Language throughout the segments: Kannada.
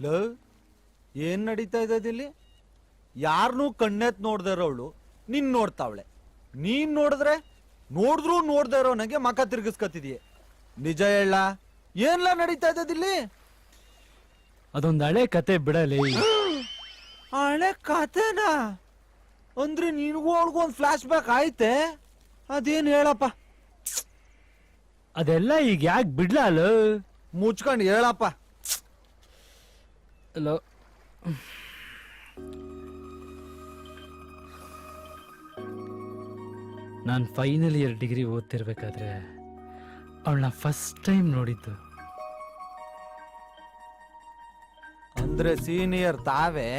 ಲ ಏನ್ ನಡೀತಾ ಇದ್ದಿಲ್ಲಿ? ಯಾರನ್ನೂ ಕಣ್ಣೆತ್ ನೋಡ್ದೇ ಇರೋವಳು ನಿನ್ ನೋಡ್ತಾವಳೆ. ನೀನ್ ನೋಡಿದ್ರೆ ನೋಡಿದ್ರು ನೋಡ್ದೇ ಇರೋ ನಂಗೆ ಮಕ ತಿರ್ಗಿಸ್ಕತ್ತಿದೀಯ. ನಿಜ ಹೇಳ, ಏನ್ಲ ನಡೀತಾ ಇದ್ದಿಲ್ಲಿ? ಅದೊಂದು ಹಳೆ ಕತೆ ಬಿಡಲಿ. ಹಳೆ ಕತೆನಾ? ಅಂದ್ರೆ ನಿನ್ಗೂ ಅವಳಿಗೂ ಒಂದು ಫ್ಲಾಶ್ ಬ್ಯಾಕ್ ಆಯ್ತೆ? ಅದೇನ್ ಹೇಳಪ್ಪ. ಅದೆಲ್ಲ ಈಗ ಯಾಕೆ ಬಿಡ್ಲಲ್ಲ? ಮುಚ್ಕೊಂಡು ಹೇಳಪ್ಪ. ಹಲೋ, ನಾನು ಫೈನಲ್ ಇಯರ್ ಡಿಗ್ರಿ ಓದ್ತಿರ್ಬೇಕಾದ್ರೆ ಅವಳನ್ನ ಫಸ್ಟ್ ಟೈಮ್ ನೋಡಿದ್ದು. ಅಂದ್ರೆ ಸೀನಿಯರ್ ತಾವೇ?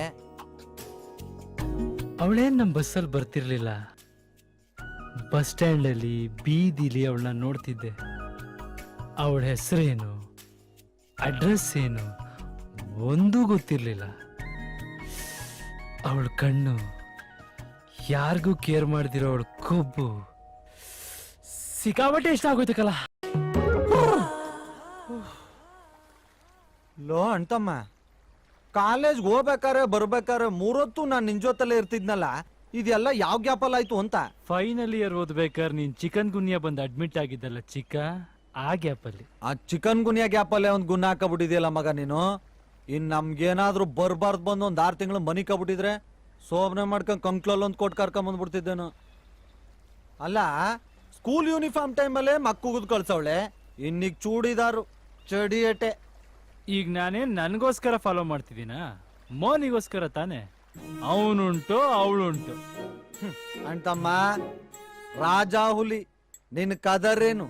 ಅವಳೇನ್ ನಮ್ಮ ಬಸ್ಸಲ್ಲಿ ಬರ್ತಿರ್ಲಿಲ್ಲ. ಬಸ್ ಸ್ಟ್ಯಾಂಡಲ್ಲಿ ಬೀದಿಲಿ ಅವಳನ್ನ ನೋಡ್ತಿದ್ದೆ. ಅವಳ ಹೆಸರೇನು, ಅಡ್ರೆಸ್ ಏನು ಒಂದೂ ಗೊತ್ತಿರ್ಲಿಲ್ಲ. ಅವಳ ಕಣ್ಣು, ಯಾರಿಗೂ ಕೇರ್ ಮಾಡ್ದಿರೋ ಅವಳ ಕೊಬ್ಬು ಸಿಕ್ಕಾಪಟ್ಟೆ ಇಷ್ಟ ಆಗೋಯ್ತಕ್ಕಲ್ಲ. ಲೋ ಅಣ್ತಮ್ಮ, ಕಾಲೇಜ್ಗೆ ಹೋಗ್ಬೇಕಾರೆ ಬರ್ಬೇಕಾರೆ ಮೂರೊತ್ತು ನಾನು ನಿನ್ ಜೊತೆಲ್ಲೇ ಇರ್ತಿದ್ನಲ್ಲ, ಇದೆಲ್ಲ ಯಾವ ಗ್ಯಾಪಲ್ಲಿ ಆಯ್ತು ಅಂತ. ಫೈನಲ್ ಇಯರ್ ಓದ್ಬೇಕಾದ್ರೆ ನೀನ್ ಚಿಕನ್ ಗುನ್ಯಾ ಬಂದು ಅಡ್ಮಿಟ್ ಆಗಿದ್ದಲ್ಲ ಚಿಕ್ಕ, ಆ ಗ್ಯಾಪಲ್ಲಿ. ಆ ಚಿಕನ್ ಗುನಿಯಾ ಗ್ಯಾಪಲ್ಲೇ ಒಂದು ಗುಣ ಹಾಕಬಿಟ್ಟಿದ್ಯಲ್ಲ ಮಗ ನೀನು. ಇನ್ ನಮ್ಗೇನಾದ್ರೂ ಬರ್ಬಾರ್ದು ಬಂದು ಒಂದು 6 ತಿಂಗಳು ಮನಿ ಕಬಿಟ್ಟಿದ್ರೆ ಸೋಬ್ನೆ ಮಾಡ್ಕೊಂಡು ಕಂಕ್ಲಲ್ಲಿ ಒಂದು ಕೊಟ್ಟು ಕರ್ಕೊಂಬಂದ್ಬಿಡ್ತಿದ್ದೇನು. ಅಲ್ಲ, ಸ್ಕೂಲ್ ಯೂನಿಫಾರ್ಮ್ ಟೈಮಲ್ಲೇ ಮಕ್ಕುಗುದ್ ಕಳ್ಸವಳೆ, ಇನ್ನೀಗ ಚೂಡಿದಾರು ಚಡಿಯಟೆ. ಈಗ ನಾನೇನ್ ನನಗೋಸ್ಕರ ಫಾಲೋ ಮಾಡ್ತಿದ್ದೀನ? ಮೋನಿಗೋಸ್ಕರ ತಾನೆ. ಅವನುಂಟು ಅವಳುಂಟು. ಅಣ್ತಮ್ಮ, ರಾಜ ಹುಲಿ, ನಿನ್ನ ಕದರೇನು,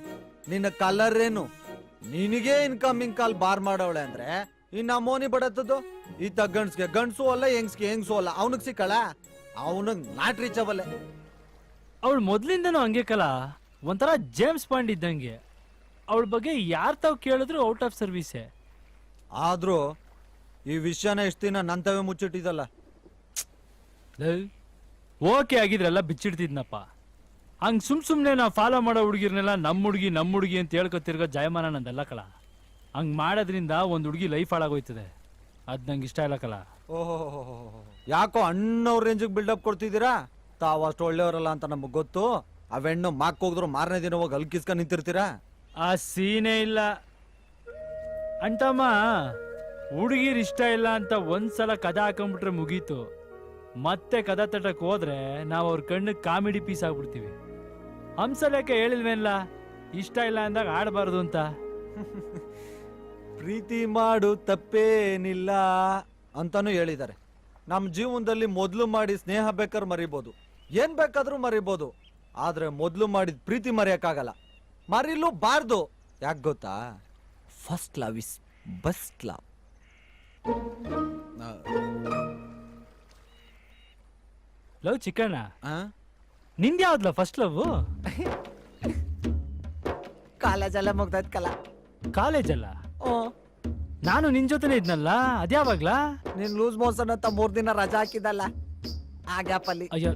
ನಿನ್ನ ಕಲರ್ ಏನು? ನಿನಗೆ ಇನ್ಕಮಿಂಗ್ ಕಾಲ್ ಬಾರ್ ಮಾಡವಳೆ ಅಂದ್ರೆ ಇನ್ನ ಮೋನಿ ಬಡತ್ತದು. ಈತ ಗಂಡ್ಸ್ಗೆ ಗಂಡ್ಸು ಅಲ್ಲ, ಹೆಂಗ್ಸ್ಗೆ ಹೆಂಗ್ಸು ಅಲ್ಲ. ಅವನಿಗೆ ಸಿಕ್ಕಳ, ಅವನಿಗೆ ನಾಟ್ ರೀಚಬಲ್ಲೆ. ಅವಳು ಮೊದ್ಲಿಂದನೂ ಹಂಗೆ ಕಲ, ಒಂಥರ ಜೇಮ್ಸ್ ಬಾಂಡ್ ಇದ್ದಂಗೆ. ಅವಳ ಬಗ್ಗೆ ಯಾರ್ ತಾವ್ ಕೇಳಿದ್ರು ಔಟ್ ಆಫ್ ಸರ್ವಿಸೇ. ಆದ್ರೂ ಈ ವಿಷಯನ ಎಷ್ಟು ದಿನ ನಂತವೇ ಮುಚ್ಚಿಟ್ಟಿದಲ್ಲ. ಓಕೆ ಆಗಿದ್ರೆಲ್ಲ ಬಿಚ್ಚಿಡ್ತಿದ್ನಪ್ಪ. ಹಂಗ್ ಸುಮ್ನೆ ನಾವು ಫಾಲೋ ಮಾಡೋ ಹುಡುಗಿರ್ನೆಲ್ಲ ನಮ್ಮ ಹುಡುಗಿ ಅಂತ ಹೇಳ್ಕೊತಿರ್ಗೋ ಜಾಯಮಾನ ನಂದಲ್ಲ ಕಲ. ಹಂಗ್ ಮಾಡೋದ್ರಿಂದ ಒಂದ್ ಹುಡುಗಿ ಲೈಫ್ ಹಾಳಾಗೋಯ್ತದೆ. ಅದ್ ನಂಗೆ ಇಷ್ಟ ಇಲ್ಲ ಕಲ. ಓಹೋ, ಯಾಕೋ ಅಣ್ಣವ್ರ ರೇಂಜಿಗೆ ಬಿಲ್ಡಪ್ ಕೊಡ್ತಿದ್ದೀರಾ? ತಾವು ಅಷ್ಟು ಒಳ್ಳೆಯವರಲ್ಲ ಅಂತ ನಮಗ್ ಗೊತ್ತು. ಅವೆಣ್ಣು ಮಾಕ್ ಹೋಗಿದ್ರು ಮಾರನೇ ದಿನ ಹೋಗಿ ಅಲ್ಕಿಸ್ಕೊಂಡ್ ನಿಂತಿರ್ತೀರಾ? ಆ ಸೀನೇ ಇಲ್ಲ ಅಂಟಮ್ಮ. ಹುಡುಗಿರ್ ಇಷ್ಟ ಇಲ್ಲ ಅಂತ ಒಂದ್ಸಲ ಕದ ಹಾಕೊಂಡ್ಬಿಟ್ರೆ ಮುಗೀತು. ಮತ್ತೆ ಕದ ತಟಕ್ ಹೋದ್ರೆ ನಾವು ಅವ್ರ ಕಣ್ಣಿಗೆ ಕಾಮಿಡಿ ಪೀಸ್ ಆಗ್ಬಿಡ್ತೀವಿ. ಹಂಸಲೇಖ ಹೇಳಿಲ್ವೇನ್ಲ, ಇಷ್ಟ ಇಲ್ಲ ಅಂದಾಗ ಆಡಬಾರ್ದು ಅಂತ. ಪ್ರೀತಿ ಮಾಡು ತಪ್ಪೇನಿಲ್ಲ ಅಂತಾನು ಹೇಳಿದ್ದಾರೆ. ನಮ್ಮ ಜೀವನದಲ್ಲಿ ಮೊದಲು ಮಾಡಿ ಸ್ನೇಹ ಬೇಕಾದ್ರೆ ಮರಿಬೋದು, ಏನ್ ಬೇಕಾದ್ರೂ ಮರಿಬೋದು. ಆದ್ರೆ ಮೊದಲು ಮಾಡಿದ ಪ್ರೀತಿ ಮರೆಯಕ್ಕಾಗಲ್ಲ, ಮರಿಲೂ ಬಾರ್ದು. ಯಾಕೆ ಗೊತ್ತಾ? First love is best love. Love Chikkanna, ನಿಂದ ಯಾವ್ದಲ್ಲ ಫಸ್ಟ್ ಲವ್? ಕಾಲೇಜಲ್ಲ ಮುಗ್ದದ್ ಕಲ. ಕಾಲೇಜಲ್ಲ? ನಾನು ನಿನ್ ಜೊತೆನೆ ಇದ್ನಲ್ಲ, ಅದ್ಯಾವಾಗ್ಲಾ? ನೀನ್ ಲೂಸ್ ಮೋಷನ್ ಅಂತ 3 ದಿನ ರಜಾ ಹಾಕಿದಲ್ಲ, ಆ ಗ್ಯಾಪಲ್ಲಿ. ಅಯ್ಯೋ